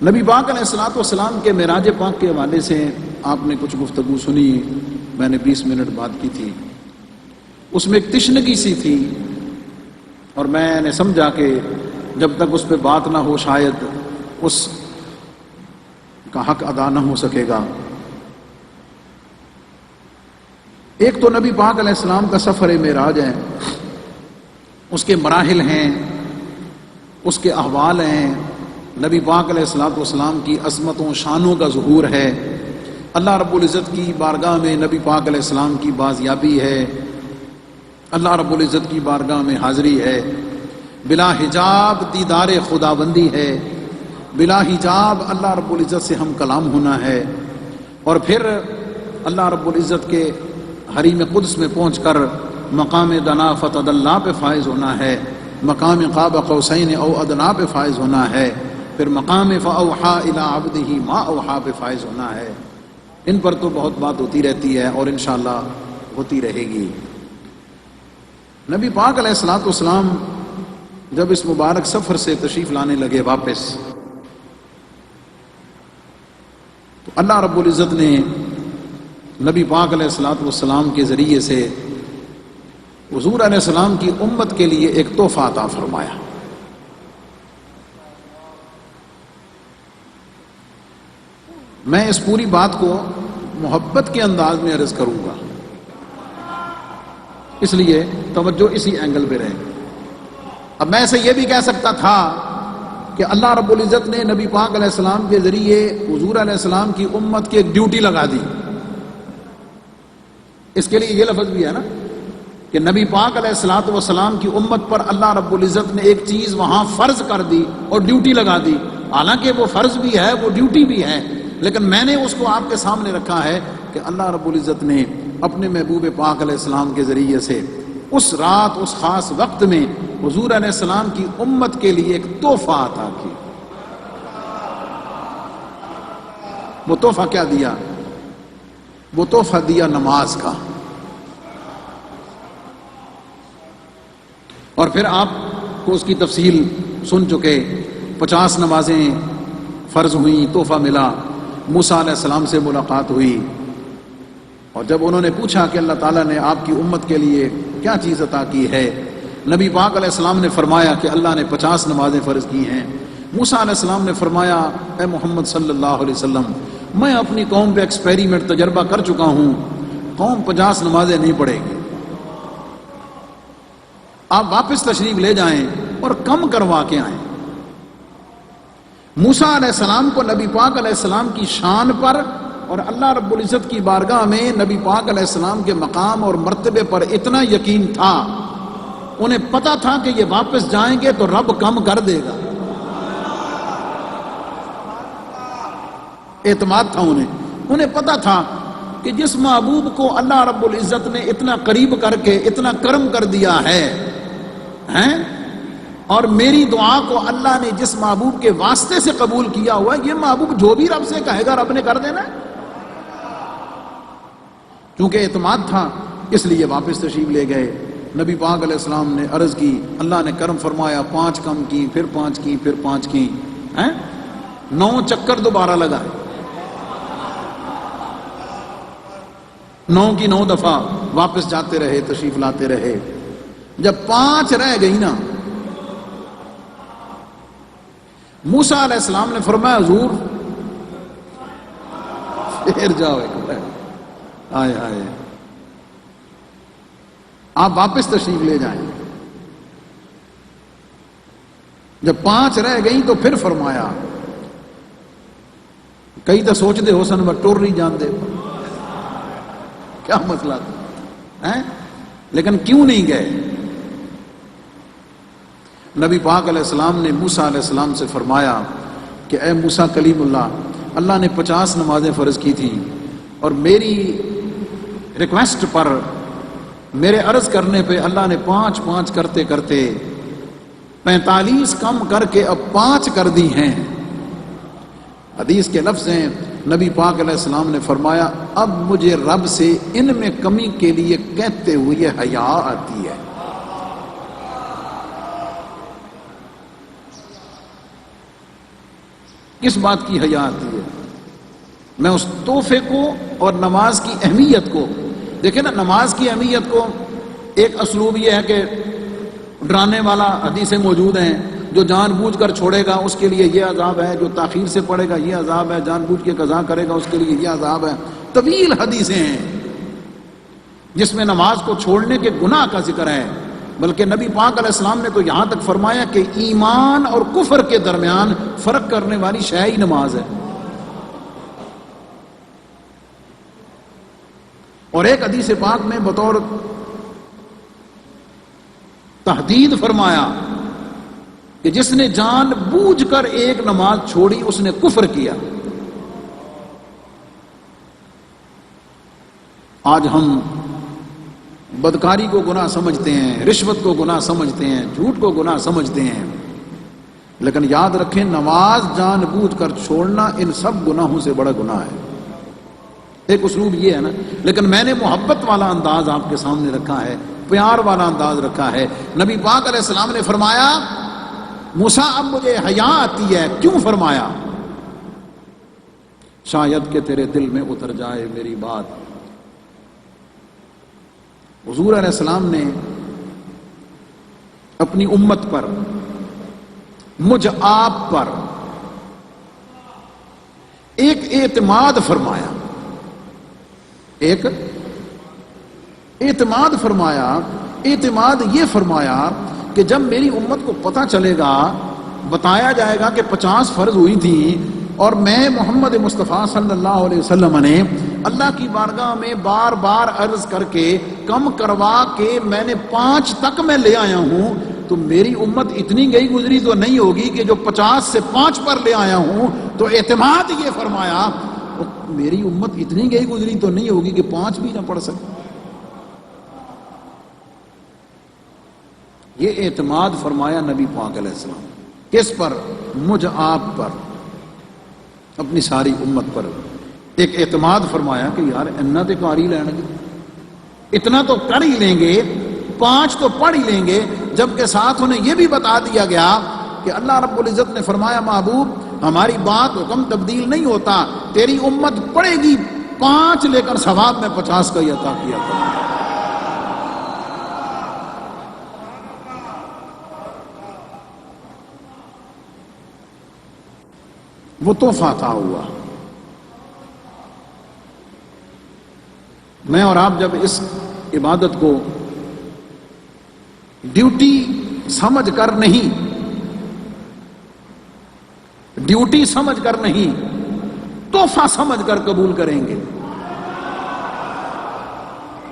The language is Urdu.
نبی پاک علیہ الصلوۃ والسلام کے معراج پاک کے حوالے سے آپ نے کچھ گفتگو سنی، میں نے 20 منٹ بات کی تھی، اس میں ایک تشنگی سی تھی، اور میں نے سمجھا کہ جب تک اس پہ بات نہ ہو شاید اس کا حق ادا نہ ہو سکے گا۔ ایک تو نبی پاک علیہ السلام کا سفر معراج ہے، اس کے مراحل ہیں، اس کے احوال ہیں، نبی پاک علیہ الصلوۃ والسلام کی عظمتوں و شانوں کا ظہور ہے، اللہ رب العزت کی بارگاہ میں نبی پاک علیہ السلام کی بازیابی ہے، اللہ رب العزت کی بارگاہ میں حاضری ہے، بلا حجاب دیدار خداوندی ہے، بلا حجاب اللہ رب العزت سے ہم کلام ہونا ہے، اور پھر اللہ رب العزت کے حریم قدس میں پہنچ کر مقام دنا فتدلی پہ فائز ہونا ہے، مقام قاب قوسین او ادنا پہ فائز ہونا ہے، پھر مقام فاوحا الی عبدہ ما اوحا پہ فائز ہونا ہے۔ ان پر تو بہت بات ہوتی رہتی ہے اور انشاءاللہ ہوتی رہے گی۔ نبی پاک علیہ الصلوۃ والسلام جب اس مبارک سفر سے تشریف لانے لگے واپس، تو اللہ رب العزت نے نبی پاک علیہ الصلوۃ والسلام کے ذریعے سے حضور علیہ السلام کی امت کے لیے ایک تحفہ عطا فرمایا۔ میں اس پوری بات کو محبت کے انداز میں عرض کروں گا، اس لیے توجہ اسی اینگل پہ رہے۔ اب میں سے یہ بھی کہہ سکتا تھا کہ اللہ رب العزت نے نبی پاک علیہ السلام کے ذریعے حضور علیہ السلام کی امت کی ایک ڈیوٹی لگا دی۔ اس کے لیے یہ لفظ بھی ہے نا کہ نبی پاک علیہ الصلوۃ والسلام کی امت پر اللہ رب العزت نے ایک چیز وہاں فرض کر دی اور ڈیوٹی لگا دی، حالانکہ وہ فرض بھی ہے، وہ ڈیوٹی بھی ہے، لیکن میں نے اس کو آپ کے سامنے رکھا ہے کہ اللہ رب العزت نے اپنے محبوب پاک علیہ السلام کے ذریعے سے اس رات، اس خاص وقت میں حضور علیہ السلام کی امت کے لیے ایک تحفہ عطا کی۔ وہ تحفہ کیا دیا؟ وہ تحفہ دیا نماز کا۔ اور پھر آپ کو اس کی تفصیل سن چکے، 50 نمازیں فرض ہوئیں، تحفہ ملا، موسیٰ علیہ السلام سے ملاقات ہوئی، اور جب انہوں نے پوچھا کہ اللہ تعالیٰ نے آپ کی امت کے لیے کیا چیز عطا کی ہے، نبی پاک علیہ السلام نے فرمایا کہ اللہ نے 50 نمازیں فرض کی ہیں۔ موسیٰ علیہ السلام نے فرمایا اے محمد صلی اللہ علیہ وسلم، میں اپنی قوم پہ ایکسپیریمنٹ تجربہ کر چکا ہوں، قوم 50 نمازیں نہیں پڑھے گی، آپ واپس تشریف لے جائیں اور کم کروا کے آئیں۔ موسیٰ علیہ السلام کو نبی پاک علیہ السلام کی شان پر اور اللہ رب العزت کی بارگاہ میں نبی پاک علیہ السلام کے مقام اور مرتبے پر اتنا یقین تھا، انہیں پتا تھا کہ یہ واپس جائیں گے تو رب کم کر دے گا، اعتماد تھا انہیں پتا تھا کہ جس محبوب کو اللہ رب العزت نے اتنا قریب کر کے اتنا کرم کر دیا ہے اور میری دعا کو اللہ نے جس محبوب کے واسطے سے قبول کیا ہوا ہے، یہ محبوب جو بھی رب سے کہے گا رب نے کر دینا ہے۔ کیونکہ اعتماد تھا اس لیے واپس تشریف لے گئے۔ نبی پاک علیہ السلام نے عرض کی، اللہ نے کرم فرمایا، 5 کم کی، پھر 5 کی، پھر 5 کی، 9 چکر دوبارہ لگائے، 9 کی 9 دفعہ واپس جاتے رہے، تشریف لاتے رہے۔ جب 5 رہ گئی نا، موسیٰ علیہ السلام نے فرمایا حضور پھر جاؤ، آئے آئے آپ واپس تشریف لے جائیں۔ جب 5 رہ گئی تو پھر فرمایا، کئی تو سوچ دے ہو سن میں ٹور نہیں جان دے، کیا مسئلہ تھا، لیکن کیوں نہیں گئے؟ نبی پاک علیہ السلام نے موسیٰ علیہ السلام سے فرمایا کہ اے موسیٰ کلیم اللہ نے 50 نمازیں فرض کی تھی، اور میری ریکویسٹ پر، میرے عرض کرنے پہ اللہ نے 5 کرتے کرتے 45 کم کر کے اب 5 کر دی ہیں۔ حدیث کے لفظ ہیں، نبی پاک علیہ السلام نے فرمایا اب مجھے رب سے ان میں کمی کے لیے کہتے ہوئے حیا آتی ہے۔ کس بات کی حیا آتی ہے؟ میں اس تحفے کو اور نماز کی اہمیت کو دیکھیں نا. نماز کی اہمیت کو ایک اسلوب یہ ہے کہ ڈرانے والا حدیثیں موجود ہیں. جو جان بوجھ کر چھوڑے گا اس کے لیے یہ عذاب ہے، جو تاخیر سے پڑھے گا یہ عذاب ہے، جان بوجھ کے قضا کرے گا اس کے لیے یہ عذاب ہے. طویل حدیثیں ہیں جس میں نماز کو چھوڑنے کے گناہ کا ذکر ہے. بلکہ نبی پاک علیہ السلام نے تو یہاں تک فرمایا کہ ایمان اور کفر کے درمیان فرق کرنے والی شے ہی نماز ہے. اور ایک حدیث پاک میں بطور تحدید فرمایا کہ جس نے جان بوجھ کر ایک نماز چھوڑی اس نے کفر کیا. آج ہم بدکاری کو گناہ سمجھتے ہیں، رشوت کو گناہ سمجھتے ہیں، جھوٹ کو گناہ سمجھتے ہیں، لیکن یاد رکھیں نماز جان بوجھ کر چھوڑنا ان سب گناہوں سے بڑا گناہ ہے. ایک اسلوب یہ ہے نا، لیکن میں نے محبت والا انداز آپ کے سامنے رکھا ہے، پیار والا انداز رکھا ہے. نبی پاک علیہ السلام نے فرمایا موسیٰ اب مجھے حیا آتی ہے. کیوں فرمایا؟ شاید کہ تیرے دل میں اتر جائے میری بات. حضور علیہ السلام نے اپنی امت پر، مجھ آپ پر ایک اعتماد فرمایا، ایک اعتماد فرمایا. اعتماد یہ فرمایا کہ جب میری امت کو پتہ چلے گا، بتایا جائے گا کہ 50 فرض ہوئی تھی اور میں محمد مصطفیٰ صلی اللہ علیہ وسلم نے اللہ کی بارگاہ میں بار بار عرض کر کے کم کروا کے میں نے 5 تک میں لے آیا ہوں، تو میری امت اتنی گئی گزری تو نہیں ہوگی کہ جو 50 سے 5 پر لے آیا ہوں. تو اعتماد یہ فرمایا میری امت اتنی گئی گزری تو نہیں ہوگی کہ 5 بھی نہ پڑھ سکے. یہ اعتماد فرمایا نبی پاک علیہ السلام. کس پر؟ مجھ آپ پر، اپنی ساری امت پر. ایک اعتماد فرمایا کہ یار اتنا تو کر ہی لیں گے، اتنا تو کر ہی لیں گے، 5 تو پڑھ ہی لیں گے. جبکہ ساتھ انہیں یہ بھی بتا دیا گیا کہ اللہ رب العزت نے فرمایا محبوب ہماری بات حکم تبدیل نہیں ہوتا، تیری امت پڑھے گی 5 لے کر ثواب میں 50 کا ہی عطا کیا کروں. وہ تحفہ تھا ہوا. میں اور آپ جب اس عبادت کو ڈیوٹی سمجھ کر نہیں، ڈیوٹی سمجھ کر نہیں، تحفہ سمجھ کر قبول کریں گے